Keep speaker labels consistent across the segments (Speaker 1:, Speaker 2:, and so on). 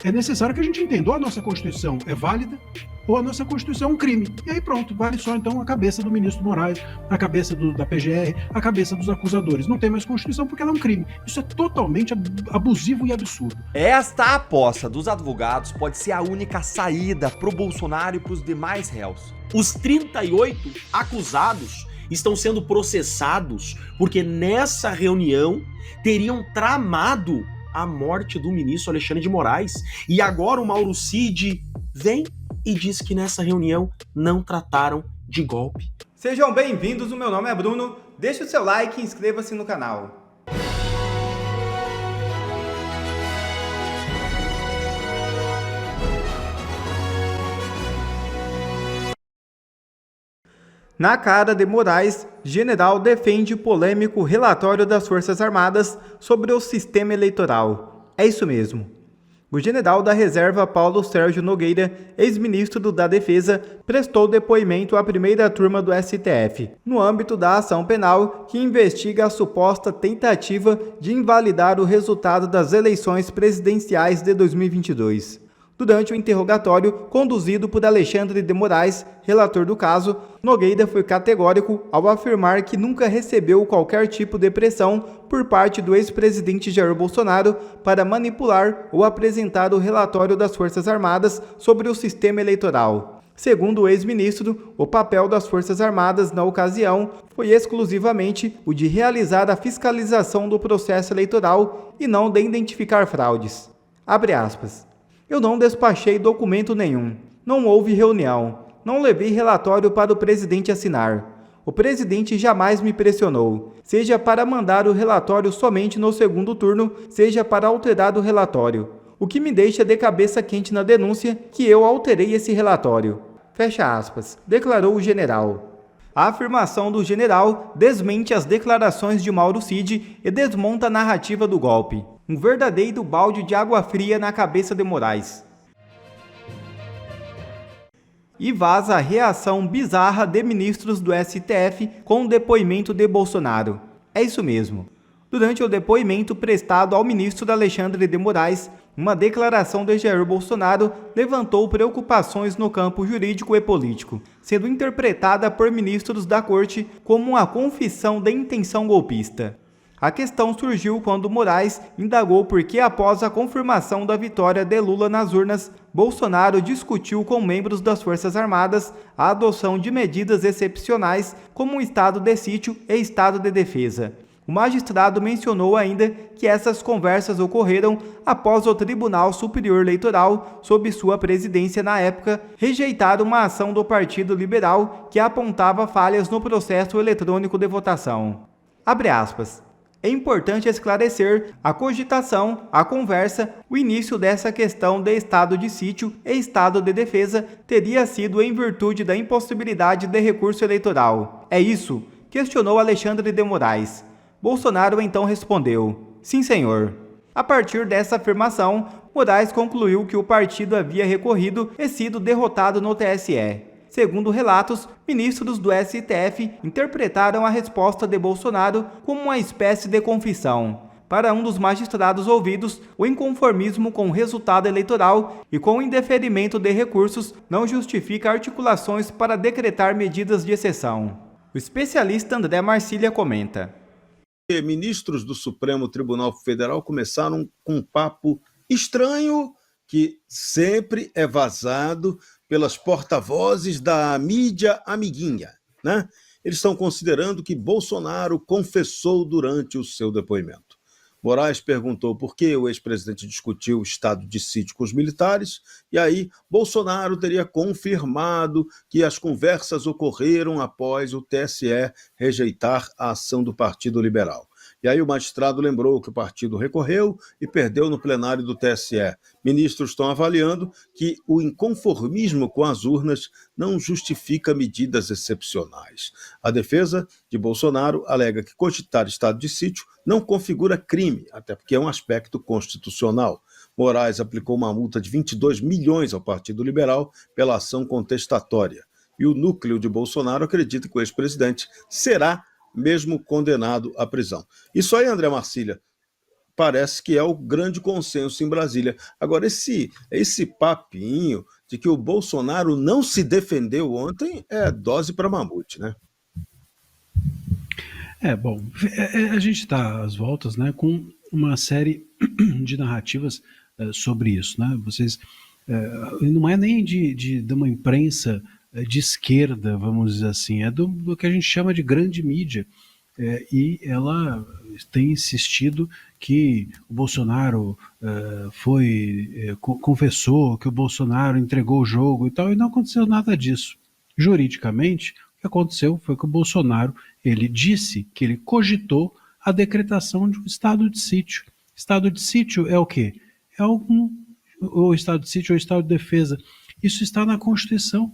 Speaker 1: É necessário que a gente entenda, ou a nossa Constituição é válida, ou a nossa Constituição é um crime. E aí pronto, vale só então a cabeça do ministro Moraes, a cabeça da PGR, a cabeça dos acusadores. Não tem mais Constituição porque ela é um crime. Isso é totalmente abusivo e absurdo.
Speaker 2: Esta aposta dos advogados pode ser a única saída pro Bolsonaro e pros demais réus.
Speaker 3: Os 38 acusados estão sendo processados porque nessa reunião teriam tramado a morte do ministro Alexandre de Moraes. E agora o Mauro Cid vem e diz que nessa reunião não trataram de golpe.
Speaker 4: Sejam bem-vindos, o meu nome é Bruno, deixe o seu like e inscreva-se no canal. Na cara de Moraes, general defende polêmico relatório das Forças Armadas sobre o sistema eleitoral. É isso mesmo. O general da reserva Paulo Sérgio Nogueira, ex-ministro da Defesa, prestou depoimento à primeira turma do STF, no âmbito da ação penal que investiga a suposta tentativa de invalidar o resultado das eleições presidenciais de 2022. Durante o interrogatório conduzido por Alexandre de Moraes, relator do caso, Nogueira foi categórico ao afirmar que nunca recebeu qualquer tipo de pressão por parte do ex-presidente Jair Bolsonaro para manipular ou apresentar o relatório das Forças Armadas sobre o sistema eleitoral. Segundo o ex-ministro, o papel das Forças Armadas na ocasião foi exclusivamente o de realizar a fiscalização do processo eleitoral e não de identificar fraudes. Abre aspas. Eu não despachei documento nenhum, não houve reunião, não levei relatório para o presidente assinar. O presidente jamais me pressionou, seja para mandar o relatório somente no segundo turno, seja para alterar o relatório. O que me deixa de cabeça quente na denúncia que eu alterei esse relatório. Fecha aspas, declarou o general. A afirmação do general desmente as declarações de Mauro Cid e desmonta a narrativa do golpe. Um verdadeiro balde de água fria na cabeça de Moraes. E vaza a reação bizarra de ministros do STF com o depoimento de Bolsonaro. É isso mesmo. Durante o depoimento prestado ao ministro Alexandre de Moraes, uma declaração de Jair Bolsonaro levantou preocupações no campo jurídico e político, sendo interpretada por ministros da corte como uma confissão de intenção golpista. A questão surgiu quando Moraes indagou por que, após a confirmação da vitória de Lula nas urnas, Bolsonaro discutiu com membros das Forças Armadas a adoção de medidas excepcionais como um estado de sítio e estado de defesa. O magistrado mencionou ainda que essas conversas ocorreram após o Tribunal Superior Eleitoral, sob sua presidência na época, rejeitar uma ação do Partido Liberal que apontava falhas no processo eletrônico de votação. Abre aspas. É importante esclarecer a cogitação, a conversa, o início dessa questão de estado de sítio e estado de defesa teria sido em virtude da impossibilidade de recurso eleitoral. É isso? Questionou Alexandre de Moraes. Bolsonaro então respondeu, sim senhor. A partir dessa afirmação, Moraes concluiu que o partido havia recorrido e sido derrotado no TSE. Segundo relatos, ministros do STF interpretaram a resposta de Bolsonaro como uma espécie de confissão. Para um dos magistrados ouvidos, o inconformismo com o resultado eleitoral e com o indeferimento de recursos não justifica articulações para decretar medidas de exceção. O especialista André Marcília comenta.
Speaker 5: Ministros do Supremo Tribunal Federal começaram com um papo estranho que sempre é vazado pelas porta-vozes da mídia amiguinha, né? Eles estão considerando que Bolsonaro confessou durante o seu depoimento. Moraes perguntou por que o ex-presidente discutiu o estado de sítio com os militares, e aí Bolsonaro teria confirmado que as conversas ocorreram após o TSE rejeitar a ação do Partido Liberal. E aí o magistrado lembrou que o partido recorreu e perdeu no plenário do TSE. Ministros estão avaliando que o inconformismo com as urnas não justifica medidas excepcionais. A defesa de Bolsonaro alega que cogitar estado de sítio não configura crime, até porque é um aspecto constitucional. Moraes aplicou uma multa de 22 milhões ao Partido Liberal pela ação contestatória. E o núcleo de Bolsonaro acredita que o ex-presidente será mesmo condenado à prisão. Isso aí, André Marcília, parece que é o grande consenso em Brasília. Agora, esse papinho de que o Bolsonaro não se defendeu ontem é dose para mamute, né?
Speaker 1: Bom, a gente está às voltas, né, com uma série de narrativas sobre isso, né? Não é nem de uma imprensa de esquerda, vamos dizer assim, é do que a gente chama de grande mídia. E ela tem insistido que o Bolsonaro confessou que o Bolsonaro entregou o jogo e tal, e não aconteceu nada disso. Juridicamente, o que aconteceu foi que o Bolsonaro ele disse que ele cogitou a decretação de um estado de sítio. Estado de sítio é o quê? Ou estado de sítio ou estado de defesa. Isso está na Constituição.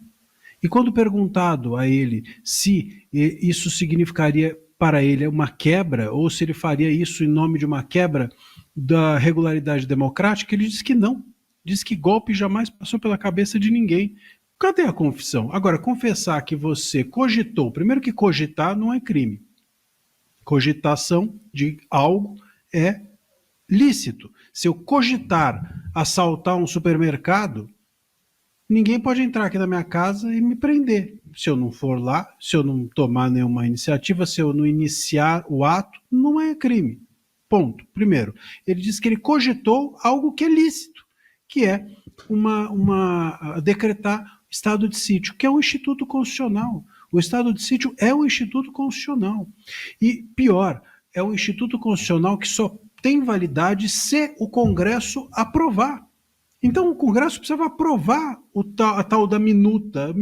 Speaker 1: E quando perguntado a ele se isso significaria para ele uma quebra, ou se ele faria isso em nome de uma quebra da regularidade democrática, ele disse que não. Diz que golpe jamais passou pela cabeça de ninguém. Cadê a confissão? Agora, confessar que você cogitou, primeiro que cogitar não é crime. Cogitação de algo é lícito. Se eu cogitar assaltar um supermercado, ninguém pode entrar aqui na minha casa e me prender. Se eu não for lá, se eu não tomar nenhuma iniciativa, se eu não iniciar o ato, não é crime. Ponto. Primeiro, ele diz que ele cogitou algo que é lícito, que é decretar estado de sítio, que é um instituto constitucional. O estado de sítio é um instituto constitucional. E pior, é um instituto constitucional que só tem validade se o Congresso aprovar. Então o Congresso precisava aprovar a tal da minuta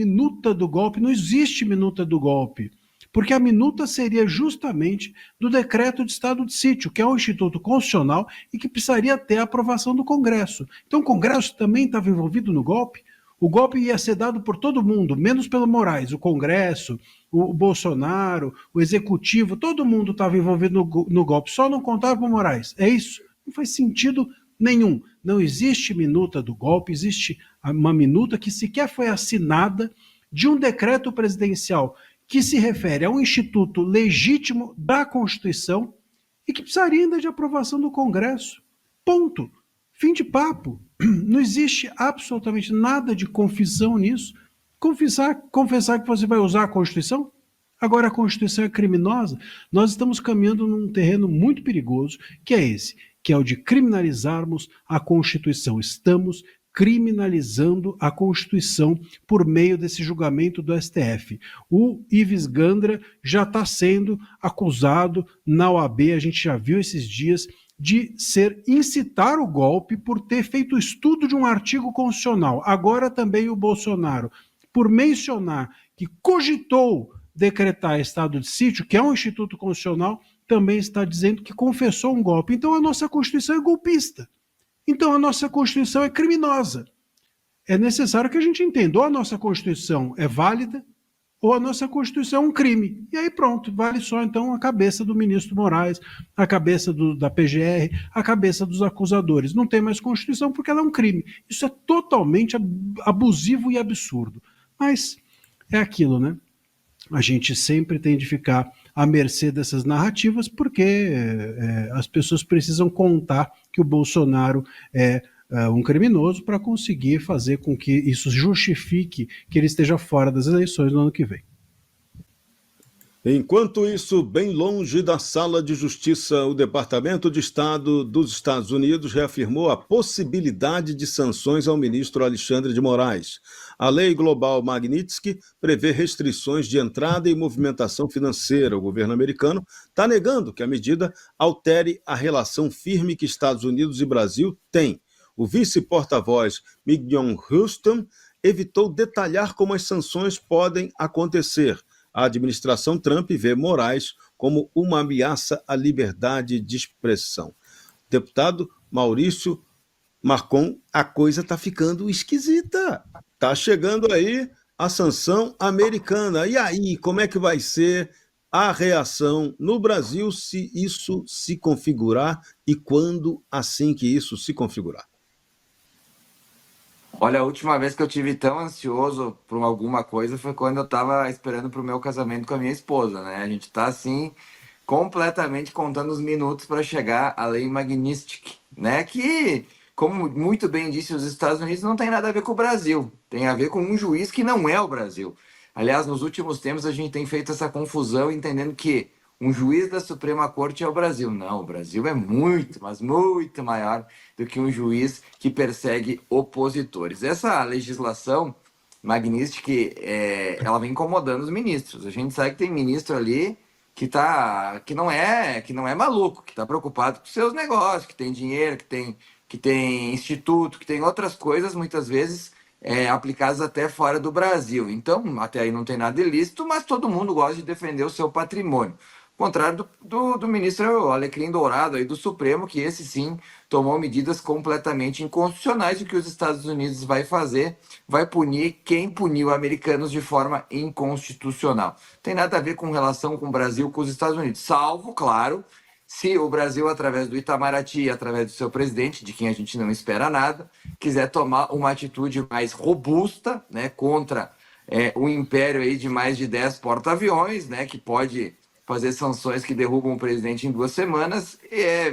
Speaker 1: do golpe. Não existe minuta do golpe, porque a minuta seria justamente do decreto de estado de sítio, que é um instituto constitucional e que precisaria ter a aprovação do Congresso. Então o Congresso também estava envolvido no golpe. O golpe ia ser dado por todo mundo, menos pelo Moraes. O Congresso, o Bolsonaro, o Executivo, todo mundo estava envolvido no golpe, só não contava para o Moraes. É isso? Não faz sentido nenhum. Não existe minuta do golpe, existe uma minuta que sequer foi assinada de um decreto presidencial que se refere a um instituto legítimo da Constituição e que precisaria ainda de aprovação do Congresso. Ponto. Fim de papo. Não existe absolutamente nada de confissão nisso. Confessar que você vai usar a Constituição? Agora a Constituição é criminosa? Nós estamos caminhando num terreno muito perigoso, que é esse, que é o de criminalizarmos a Constituição. Estamos criminalizando a Constituição por meio desse julgamento do STF. O Ives Gandra já está sendo acusado na OAB, a gente já viu esses dias, de incitar o golpe por ter feito o estudo de um artigo constitucional. Agora também o Bolsonaro, por mencionar que cogitou decretar estado de sítio, que é um instituto constitucional, também está dizendo que confessou um golpe. Então a nossa Constituição é golpista. Então a nossa Constituição é criminosa. É necessário que a gente entenda, ou a nossa Constituição é válida, ou a nossa Constituição é um crime. E aí pronto, vale só então a cabeça do ministro Moraes, a cabeça da PGR, a cabeça dos acusadores. Não tem mais Constituição porque ela é um crime. Isso é totalmente abusivo e absurdo. Mas é aquilo, né? A gente sempre tem de ficar à mercê dessas narrativas porque as pessoas precisam contar que o Bolsonaro é um criminoso para conseguir fazer com que isso justifique que ele esteja fora das eleições no ano que vem.
Speaker 5: Enquanto isso, bem longe da sala de justiça, o Departamento de Estado dos Estados Unidos reafirmou a possibilidade de sanções ao ministro Alexandre de Moraes. A lei global Magnitsky prevê restrições de entrada e movimentação financeira. O governo americano está negando que a medida altere a relação firme que Estados Unidos e Brasil têm. O vice-porta-voz Mignon Houston evitou detalhar como as sanções podem acontecer. A administração Trump vê Moraes como uma ameaça à liberdade de expressão. Deputado Maurício Marcon, a coisa está ficando esquisita. Está chegando aí a sanção americana. E aí, como é que vai ser a reação no Brasil se isso se configurar e quando assim que isso se configurar?
Speaker 6: Olha, a última vez que eu tive tão ansioso por alguma coisa foi quando eu estava esperando para o meu casamento com a minha esposa, né? A gente está assim, completamente contando os minutos para chegar à lei Magnitsky, né? Que, como muito bem disse, os Estados Unidos não tem nada a ver com o Brasil, tem a ver com um juiz que não é o Brasil. Aliás, nos últimos tempos a gente tem feito essa confusão, entendendo que um juiz da Suprema Corte é o Brasil. Não, o Brasil é muito, mas muito maior do que um juiz que persegue opositores. Essa legislação Magnitsky, ela vem incomodando os ministros. A gente sabe que tem ministro ali que não é maluco, que está preocupado com seus negócios, que tem dinheiro, que tem instituto, que tem outras coisas, muitas vezes aplicadas até fora do Brasil. Então, até aí não tem nada ilícito, mas todo mundo gosta de defender o seu patrimônio. Ao contrário do ministro Alecrim Dourado aí do Supremo, que esse sim tomou medidas completamente inconstitucionais. O que os Estados Unidos vai fazer? Vai punir quem puniu americanos de forma inconstitucional. Tem nada a ver com relação com o Brasil, com os Estados Unidos, salvo, claro, se o Brasil, através do Itamaraty, através do seu presidente, de quem a gente não espera nada, quiser tomar uma atitude mais robusta, né, contra um império aí de mais de 10 porta-aviões, né, que pode fazer sanções que derrubam o presidente em 2 semanas,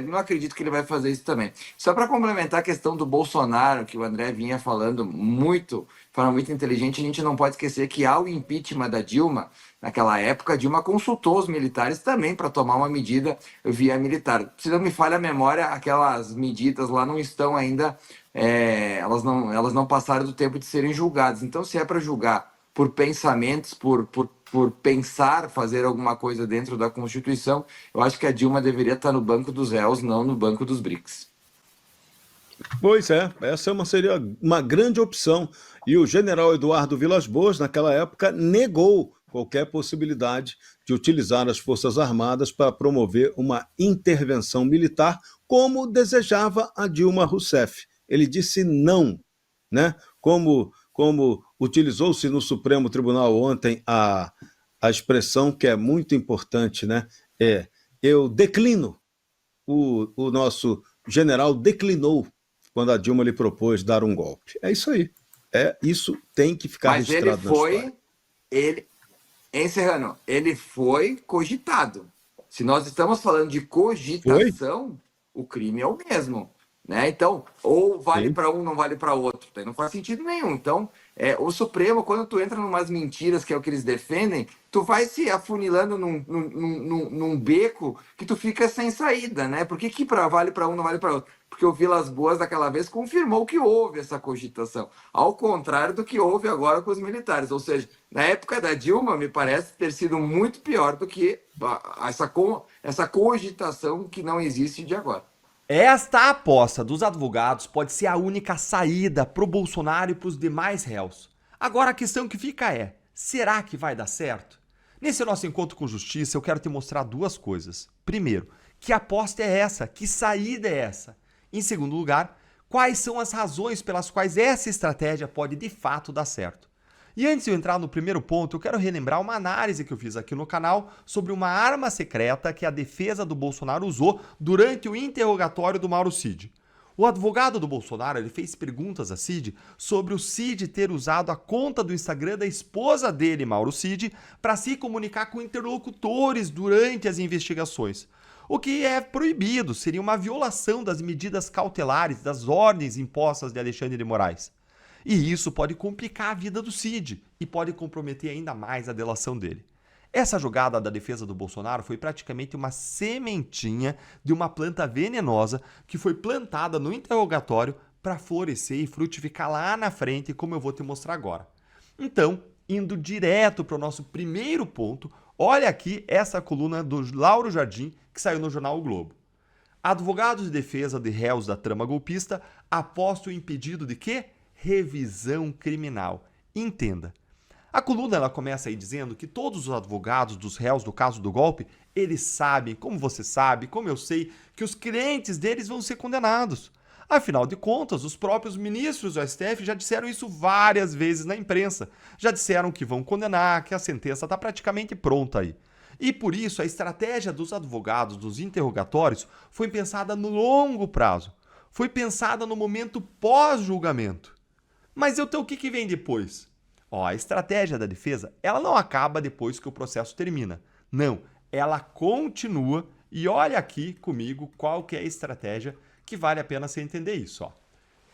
Speaker 6: não acredito que ele vai fazer isso também. Só para complementar a questão do Bolsonaro, que o André vinha falando de forma muito inteligente, a gente não pode esquecer que ao impeachment da Dilma, naquela época, a Dilma consultou os militares também para tomar uma medida via militar. Se não me falha a memória, aquelas medidas lá não estão ainda, elas não passaram do tempo de serem julgadas. Então, se é para julgar por pensamentos, por pensar fazer alguma coisa dentro da Constituição, eu acho que a Dilma deveria estar no banco dos réus, não no banco dos BRICS.
Speaker 5: Pois é, essa seria uma grande opção. E o general Eduardo Vilas Boas, naquela época, negou qualquer possibilidade de utilizar as Forças Armadas para promover uma intervenção militar, como desejava a Dilma Rousseff. Ele disse não, né? Como utilizou-se no Supremo Tribunal ontem a expressão que é muito importante, né? Eu declino. O nosso general declinou quando a Dilma lhe propôs dar um golpe. É isso aí. Isso tem que ficar registrado na história.
Speaker 6: Encerrando, ele foi cogitado. Se nós estamos falando de cogitação, o crime é o mesmo. Né? Então, ou vale para um, não vale para outro. Daí não faz sentido nenhum. Então, o Supremo, quando tu entra em umas mentiras, que é o que eles defendem, tu vai se afunilando num beco que tu fica sem saída, né? Por que vale para um, não vale para outro? Porque o Vilas Boas, daquela vez, confirmou que houve essa cogitação, ao contrário do que houve agora com os militares. Ou seja, na época da Dilma, me parece ter sido muito pior do que essa cogitação que não existe de agora.
Speaker 2: Esta aposta dos advogados pode ser a única saída pro Bolsonaro e pros demais réus. Agora a questão que fica será que vai dar certo? Nesse nosso encontro com justiça, eu quero te mostrar 2 coisas. Primeiro, que aposta é essa? Que saída é essa? Em segundo lugar, quais são as razões pelas quais essa estratégia pode de fato dar certo? E antes de eu entrar no primeiro ponto, eu quero relembrar uma análise que eu fiz aqui no canal sobre uma arma secreta que a defesa do Bolsonaro usou durante o interrogatório do Mauro Cid. O advogado do Bolsonaro ele fez perguntas a Cid sobre o Cid ter usado a conta do Instagram da esposa dele, Mauro Cid, para se comunicar com interlocutores durante as investigações. O que é proibido, seria uma violação das medidas cautelares, das ordens impostas de Alexandre de Moraes. E isso pode complicar a vida do Cid e pode comprometer ainda mais a delação dele. Essa jogada da defesa do Bolsonaro foi praticamente uma sementinha de uma planta venenosa que foi plantada no interrogatório para florescer e frutificar lá na frente, como eu vou te mostrar agora. Então, indo direto para o nosso primeiro ponto, olha aqui essa coluna do Lauro Jardim que saiu no jornal O Globo. Advogados de defesa de réus da trama golpista apostam em pedido de quê? Revisão criminal. Entenda. A coluna ela começa aí dizendo que todos os advogados dos réus do caso do golpe, eles sabem, como você sabe, como eu sei, que os clientes deles vão ser condenados. Afinal de contas, os próprios ministros do STF já disseram isso várias vezes na imprensa. Já disseram que vão condenar, que a sentença está praticamente pronta aí. E por isso a estratégia dos advogados dos interrogatórios foi pensada no longo prazo. Foi pensada no momento pós-julgamento. Mas então o que vem depois? A estratégia da defesa, ela não acaba depois que o processo termina. Não, ela continua e olha aqui comigo qual que é a estratégia que vale a pena você entender isso. Ó.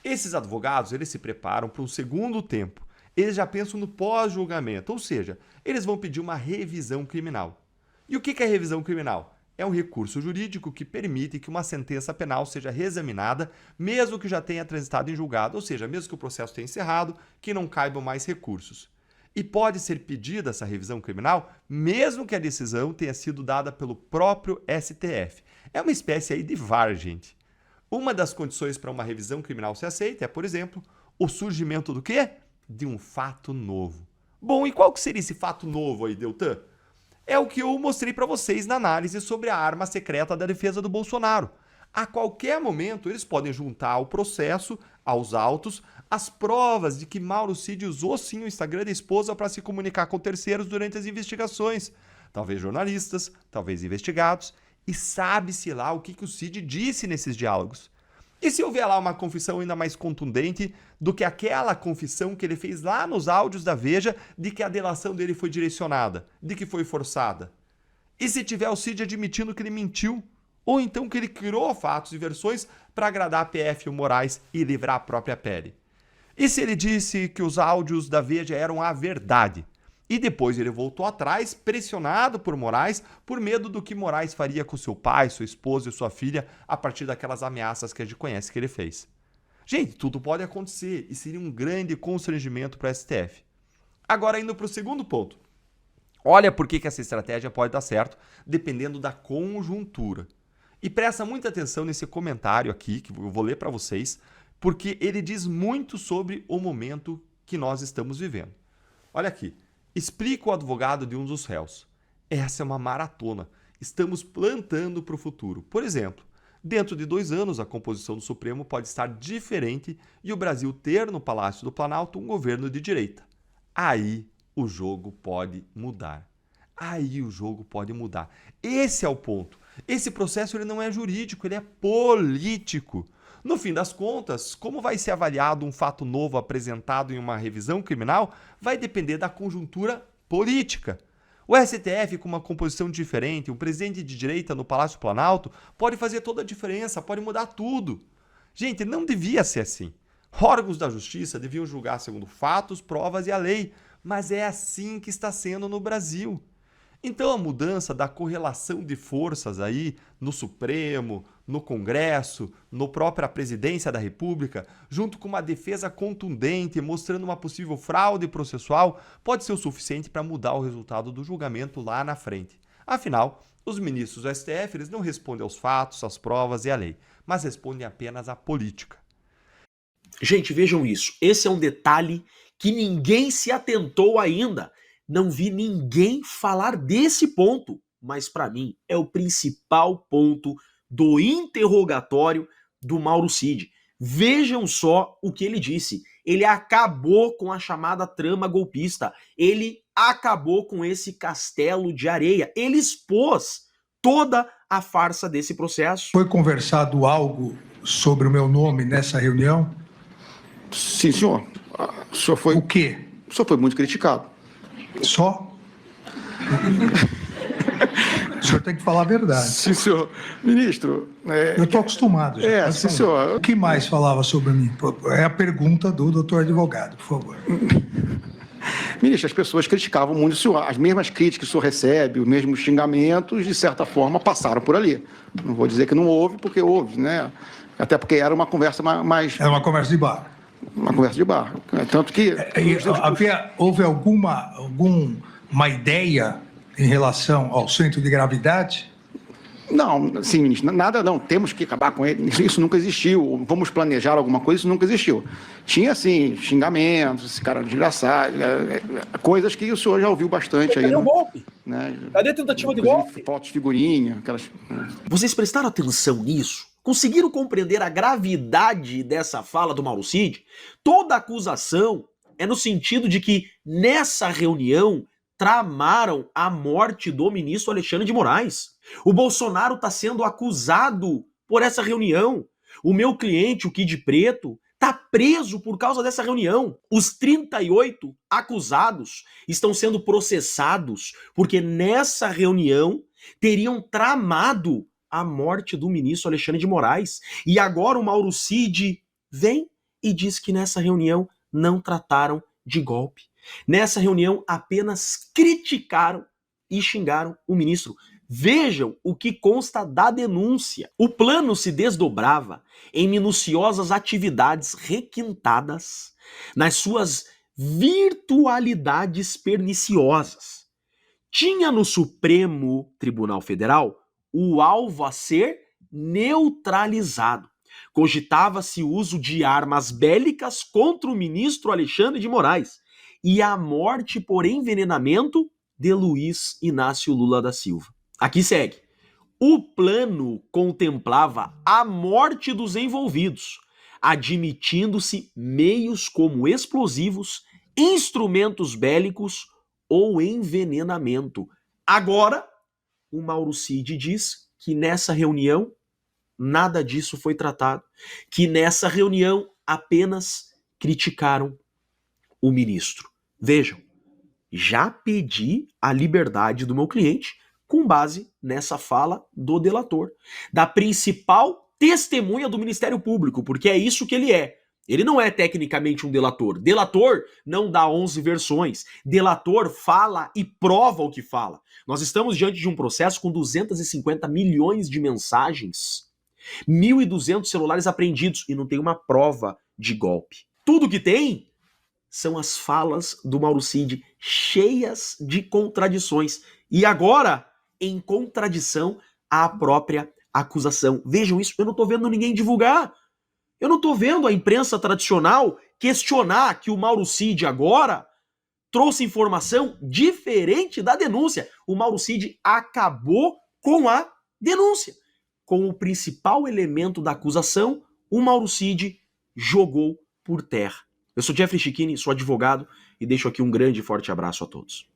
Speaker 2: Esses advogados, eles se preparam para um segundo tempo. Eles já pensam no pós-julgamento, ou seja, eles vão pedir uma revisão criminal. E o que é revisão criminal? É um recurso jurídico que permite que uma sentença penal seja reexaminada, mesmo que já tenha transitado em julgado, ou seja, mesmo que o processo tenha encerrado, que não caibam mais recursos. E pode ser pedida essa revisão criminal, mesmo que a decisão tenha sido dada pelo próprio STF. É uma espécie aí de VAR, gente. Uma das condições para uma revisão criminal ser aceita é, por exemplo, o surgimento do quê? De um fato novo. Bom, e qual que seria esse fato novo aí, Deltan? É o que eu mostrei para vocês na análise sobre a arma secreta da defesa do Bolsonaro. A qualquer momento, eles podem juntar ao processo, aos autos, as provas de que Mauro Cid usou sim o Instagram da esposa para se comunicar com terceiros durante as investigações. Talvez jornalistas, talvez investigados. E sabe-se lá o que o Cid disse nesses diálogos. E se houver lá uma confissão ainda mais contundente do que aquela confissão que ele fez lá nos áudios da Veja de que a delação dele foi direcionada, de que foi forçada? E se tiver o Cid admitindo que ele mentiu? Ou então que ele criou fatos e versões para agradar a PF e o Moraes e livrar a própria pele? E se ele disse que os áudios da Veja eram a verdade? E depois ele voltou atrás, pressionado por Moraes, por medo do que Moraes faria com seu pai, sua esposa e sua filha a partir daquelas ameaças que a gente conhece que ele fez. Gente, tudo pode acontecer e seria um grande constrangimento para o STF. Agora, indo para o segundo ponto. Olha por que essa estratégia pode dar certo, dependendo da conjuntura. E presta muita atenção nesse comentário aqui, que eu vou ler para vocês, porque ele diz muito sobre o momento que nós estamos vivendo. Olha aqui. Explica o advogado de um dos réus. Essa é uma maratona. Estamos plantando para o futuro. Por exemplo, dentro de 2 anos a composição do Supremo pode estar diferente e o Brasil ter no Palácio do Planalto um governo de direita. Aí o jogo pode mudar. Esse é o ponto. Esse processo ele não é jurídico, ele é político. No fim das contas, como vai ser avaliado um fato novo apresentado em uma revisão criminal vai depender da conjuntura política. O STF, com uma composição diferente, um presidente de direita no Palácio Planalto, pode fazer toda a diferença, pode mudar tudo. Gente, não devia ser assim. Órgãos da justiça deviam julgar segundo fatos, provas e a lei, mas é assim que está sendo no Brasil. Então a mudança da correlação de forças aí no Supremo, no Congresso, na própria presidência da República, junto com uma defesa contundente mostrando uma possível fraude processual, pode ser o suficiente para mudar o resultado do julgamento lá na frente. Afinal, os ministros do STF eles não respondem aos fatos, às provas e à lei, mas respondem apenas à política.
Speaker 3: Gente, vejam isso. Esse é um detalhe que ninguém se atentou ainda. Não vi ninguém falar desse ponto, mas para mim é o principal ponto do interrogatório do Mauro Cid. Vejam só o que ele disse. Ele acabou com a chamada trama golpista. Ele acabou com esse castelo de areia. Ele expôs toda a farsa desse processo.
Speaker 7: Foi conversado algo sobre o meu nome nessa reunião?
Speaker 8: Sim, senhor. O senhor foi...
Speaker 7: O quê?
Speaker 8: O senhor foi muito criticado.
Speaker 7: Só? O senhor tem que falar a verdade.
Speaker 8: Sim, senhor. Ministro...
Speaker 7: Eu estou acostumado.
Speaker 8: Sim, senhor.
Speaker 7: O que mais falava sobre mim? É a pergunta do doutor advogado, por favor.
Speaker 8: Ministro, as pessoas criticavam muito o senhor. As mesmas críticas que o senhor recebe, os mesmos xingamentos, de certa forma, passaram por ali. Não vou dizer que não houve, porque houve, né? Até porque era uma conversa mais...
Speaker 7: Era uma conversa de bar.
Speaker 8: Uma conversa de bar. Tanto que...
Speaker 7: Houve alguma ideia em relação ao centro de gravidade?
Speaker 8: Não, sim, ministro, nada não, temos que acabar com ele, isso nunca existiu, vamos planejar alguma coisa, isso nunca existiu. Tinha, assim, xingamentos, esse cara desgraçado, coisas que o senhor já ouviu bastante aí.
Speaker 3: Cadê o golpe?
Speaker 8: Né?
Speaker 3: Cadê a tentativa de golpe?
Speaker 8: Fotos, figurinha, aquelas...
Speaker 3: Vocês prestaram atenção nisso? Conseguiram compreender a gravidade dessa fala do Mauro Cid? Toda acusação é no sentido de que, nessa reunião, tramaram a morte do ministro Alexandre de Moraes. O Bolsonaro está sendo acusado por essa reunião. O meu cliente, o Kid Preto, está preso por causa dessa reunião. Os 38 acusados estão sendo processados porque nessa reunião teriam tramado a morte do ministro Alexandre de Moraes. E agora o Mauro Cid vem e diz que nessa reunião não trataram de golpe. Nessa reunião apenas criticaram e xingaram o ministro. Vejam o que consta da denúncia. O plano se desdobrava em minuciosas atividades requintadas nas suas virtualidades perniciosas. Tinha no Supremo Tribunal Federal o alvo a ser neutralizado. Cogitava-se o uso de armas bélicas contra o ministro Alexandre de Moraes e a morte por envenenamento de Luiz Inácio Lula da Silva. Aqui segue. O plano contemplava a morte dos envolvidos, admitindo-se meios como explosivos, instrumentos bélicos ou envenenamento. Agora, o Mauro Cid diz que nessa reunião nada disso foi tratado, que nessa reunião apenas criticaram o ministro. Vejam, já pedi a liberdade do meu cliente com base nessa fala do delator, da principal testemunha do Ministério Público, porque é isso que ele é. Ele não é tecnicamente um delator. Delator não dá 11 versões. Delator fala e prova o que fala. Nós estamos diante de um processo com 250 milhões de mensagens, 1.200 celulares apreendidos e não tem uma prova de golpe. Tudo que tem são as falas do Mauro Cid cheias de contradições. E agora, em contradição à própria acusação. Vejam isso, eu não estou vendo ninguém divulgar. Eu não estou vendo a imprensa tradicional questionar que o Mauro Cid agora trouxe informação diferente da denúncia. O Mauro Cid acabou com a denúncia. Com o principal elemento da acusação, o Mauro Cid jogou por terra. Eu sou Jeffrey Chicchini, sou advogado e deixo aqui um grande e forte abraço a todos.